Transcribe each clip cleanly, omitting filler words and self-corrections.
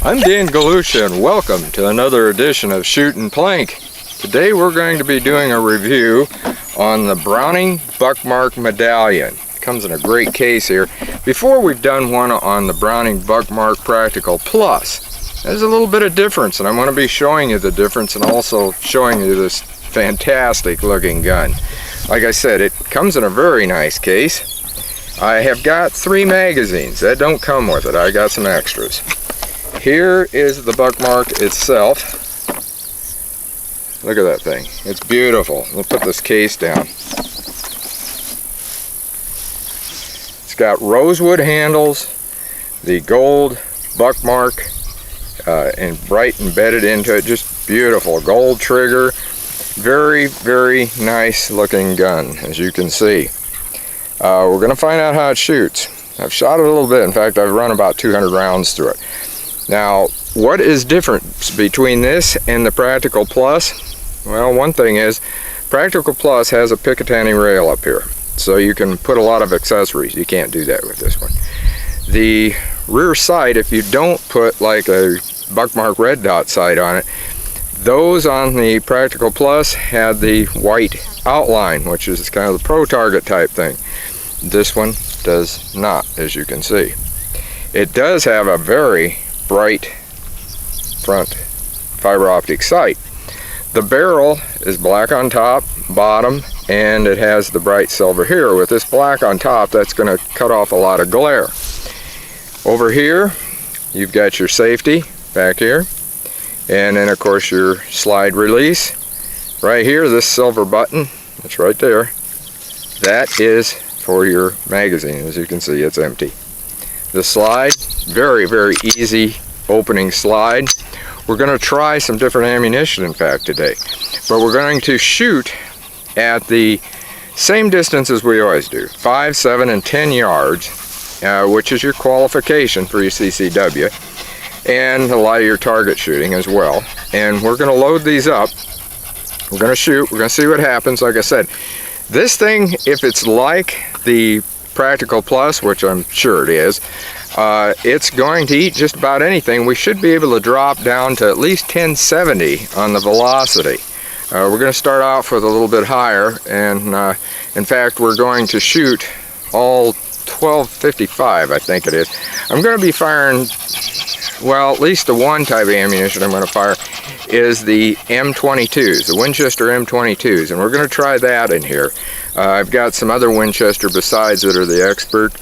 I'm Dan Galusha and welcome to another edition of Shootin' Plink. Today we're going to be doing a review on the Browning Buck Mark Medallion. It comes in a great case here. Before we've done one on the Browning Buck Mark Practical Plus, there's a little bit of difference, and I'm going to be showing you the difference and also showing you this fantastic looking gun. Like I said, it comes in a very nice case. I have got 3 magazines. That don't come with it. I got some extras. Here is the Buck Mark itself. Look at that thing. It's beautiful. We'll put this case down. It's got rosewood handles, the gold Buck Mark and bright embedded into it. Just beautiful. Gold trigger. Very, very nice looking gun, as you can see. We're going to find out how it shoots. I've shot it a little bit. In fact, I've run about 200 rounds through it. Now, what is different between this and the Practical Plus? Well, one thing is, Practical Plus has a Picatinny rail up here, so you can put a lot of accessories. You can't do that with this one. The rear sight, if you don't put like a Buck Mark red dot sight on it, those on the Practical Plus had the white outline, which is kind of the pro target type thing. This one does not, as you can see. It does have a very bright front fiber optic sight. The barrel is black on top, bottom, and it has the bright silver here. With this black on top, that's going to cut off a lot of glare. Over here, you've got your safety back here, and then of course your slide release. Right here, this silver button, that's right there, that is for your magazine. As you can see, it's empty. The slide, very, very easy opening slide. We're going to try some different ammunition, in fact, today. But we're going to shoot at the same distance as we always do, 5, 7, and 10 yards, which is your qualification for your CCW, and a lot of your target shooting as well. And we're going to load these up. We're going to shoot. We're going to see what happens. Like I said, this thing, if it's like the Practical Plus, which I'm sure it is, it's going to eat just about anything. We should be able to drop down to at least 1070 on the velocity. We're going to start off with a little bit higher, and in fact we're going to shoot all 1255, I think it is. I'm going to be firing, well, at least the one type of ammunition I'm going to fire is the M22s, the Winchester M22s, and we're going to try that in here. I've got some other Winchester besides that are the expert,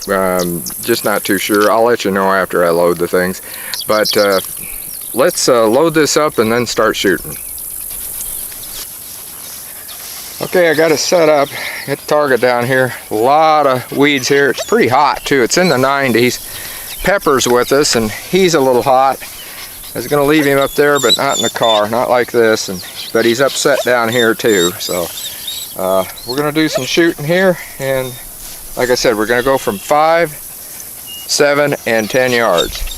just not too sure. I'll let you know after I load the things. But let's load this up and then start shooting. Okay, I got it set up. Get the target down here. A lot of weeds here. It's pretty hot too. It's in the 90s. Pepper's with us, and he's a little hot. I was going to leave him up there, but not in the car, not like this. But he's upset down here too. So we're going to do some shooting here, and like I said, we're going to go from 5, 7, and 10 yards.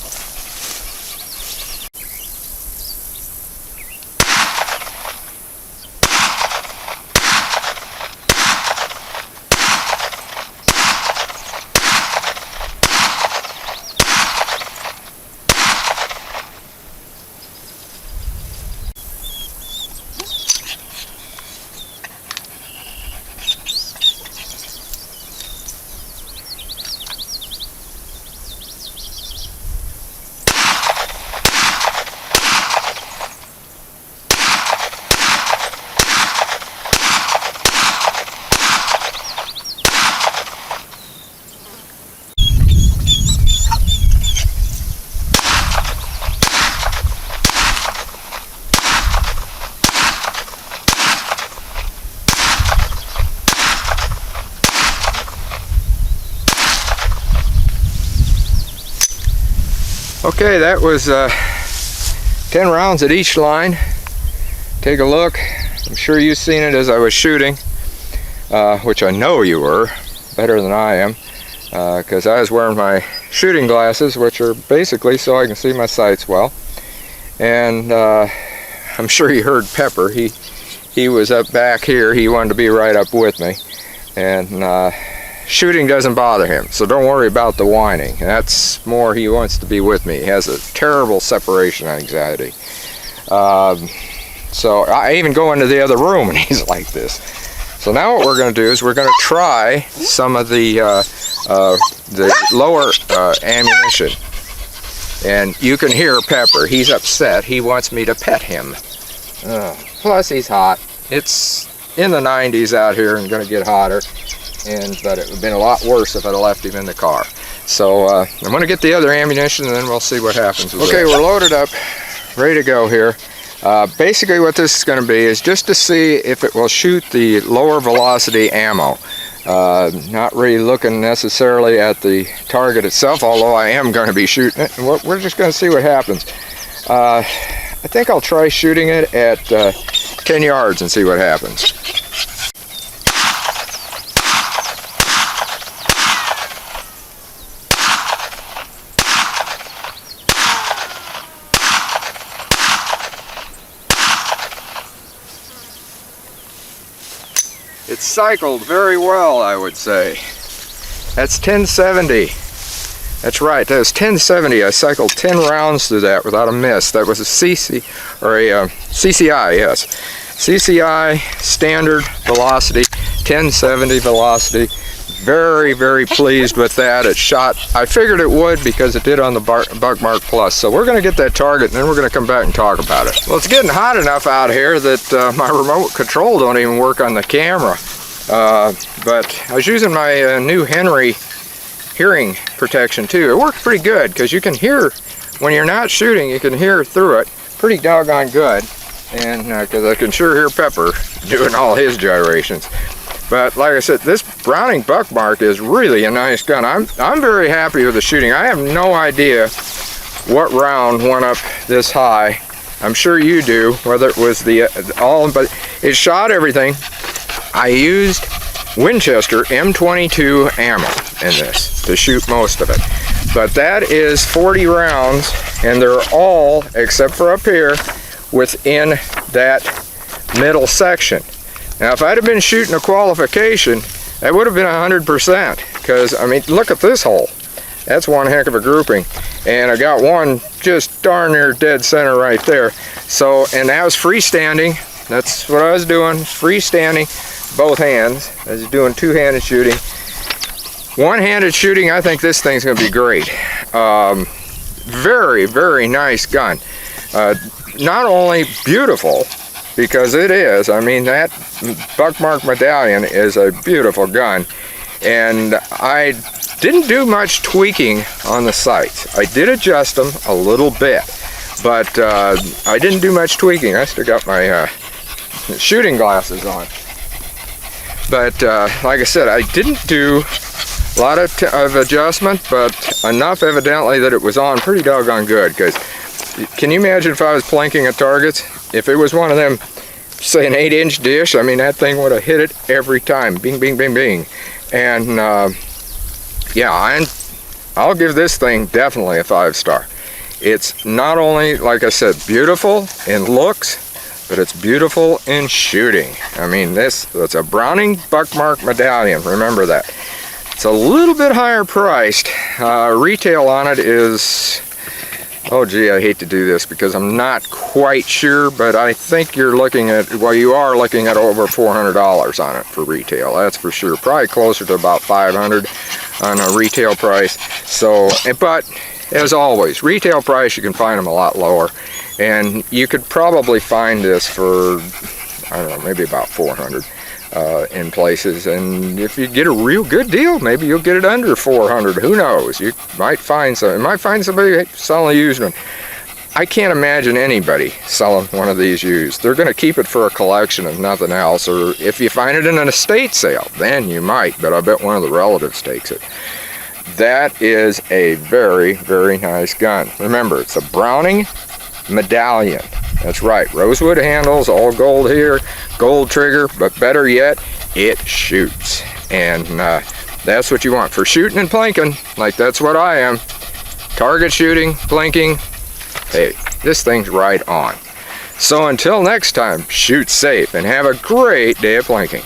Okay, that was 10 rounds at each line. Take a look. I'm sure you've seen it as I was shooting, which I know you were, better than I am, because I was wearing my shooting glasses, which are basically so I can see my sights well. And I'm sure you heard Pepper. He was up back here. He wanted to be right up with me. And shooting doesn't bother him, so don't worry about the whining. That's more, he wants to be with me. He has a terrible separation anxiety. So I even go into the other room and he's like this. So now what we're going to do is we're going to try some of the lower ammunition. And you can hear Pepper. He's upset. He wants me to pet him. Plus he's hot. It's in the 90s out here and going to get hotter. But it would have been a lot worse if I'd have left him in the car. So I'm going to get the other ammunition and then we'll see what happens with Okay, we're loaded up, ready to go here. Basically what this is going to be is just to see if it will shoot the lower velocity ammo. Not really looking necessarily at the target itself, although I am going to be shooting it. And we're just going to see what happens. I think I'll try shooting it at 10 yards and see what happens. It cycled very well, I would say. That's 1070. That's right, that was 1070. I cycled 10 rounds through that without a miss. That was a CCI, yes. CCI Standard velocity, 1070 velocity. Very, very pleased with that. It shot, I figured it would because it did on the Buck Mark Plus. So we're going to get that target and then we're going to come back and talk about it. Well, it's getting hot enough out here that my remote control don't even work on the camera. But I was using my new Henry hearing protection too. It worked pretty good because you can hear, when you're not shooting, you can hear through it pretty doggone good. And because I can sure hear Pepper doing all his gyrations. But like I said, this Browning Buck Mark is really a nice gun. I'm very happy with the shooting. I have no idea what round went up this high. I'm sure you do, whether it was but it shot everything. I used Winchester M22 ammo in this to shoot most of it. But that is 40 rounds, and they're all, except for up here, within that middle section. Now, if I'd have been shooting a qualification, that would have been 100%, because, I mean, look at this hole. That's one heck of a grouping. And I got one just darn near dead center right there. So, and that was freestanding. That's what I was doing, freestanding, both hands. I was doing two-handed shooting. One-handed shooting, I think this thing's gonna be great. Very, very nice gun. Not only beautiful, because it is. I mean, that Buck Mark Medallion is a beautiful gun. And I didn't do much tweaking on the sights. I did adjust them a little bit, but I didn't do much tweaking. I still got my shooting glasses on. But like I said, I didn't do a lot of adjustment, but enough evidently that it was on pretty doggone good. Because can you imagine if I was plinking at targets? If it was one of them, say an 8-inch dish, I mean, that thing would have hit it every time. Bing, bing, bing, bing. And yeah, I'll give this thing definitely a 5-star. It's not only, like I said, beautiful in looks, but it's beautiful in shooting. I mean, that's a Browning Buck Mark Medallion, remember that. It's a little bit higher priced. Retail on it is, oh gee, I hate to do this because I'm not quite sure, but I think you're looking at, well, you are looking at over $400 on it for retail, that's for sure. Probably closer to about $500 on a retail price. So, but as always, retail price, you can find them a lot lower. And you could probably find this for, I don't know, maybe about $400 in places. And if you get a real good deal, maybe you'll get it under $400. Who knows? You might find somebody selling a used one. I can't imagine anybody selling one of these used. They're going to keep it for a collection if nothing else. Or if you find it in an estate sale, then you might. But I bet one of the relatives takes it. That is a very, very nice gun. Remember, it's a Browning Medallion. That's right, rosewood handles, all gold here, gold trigger, but better yet, it shoots. And that's what you want for shooting and plinking. Like, that's what I am. Target shooting, plinking. Hey, this thing's right on. So until next time, shoot safe and have a great day of plinking.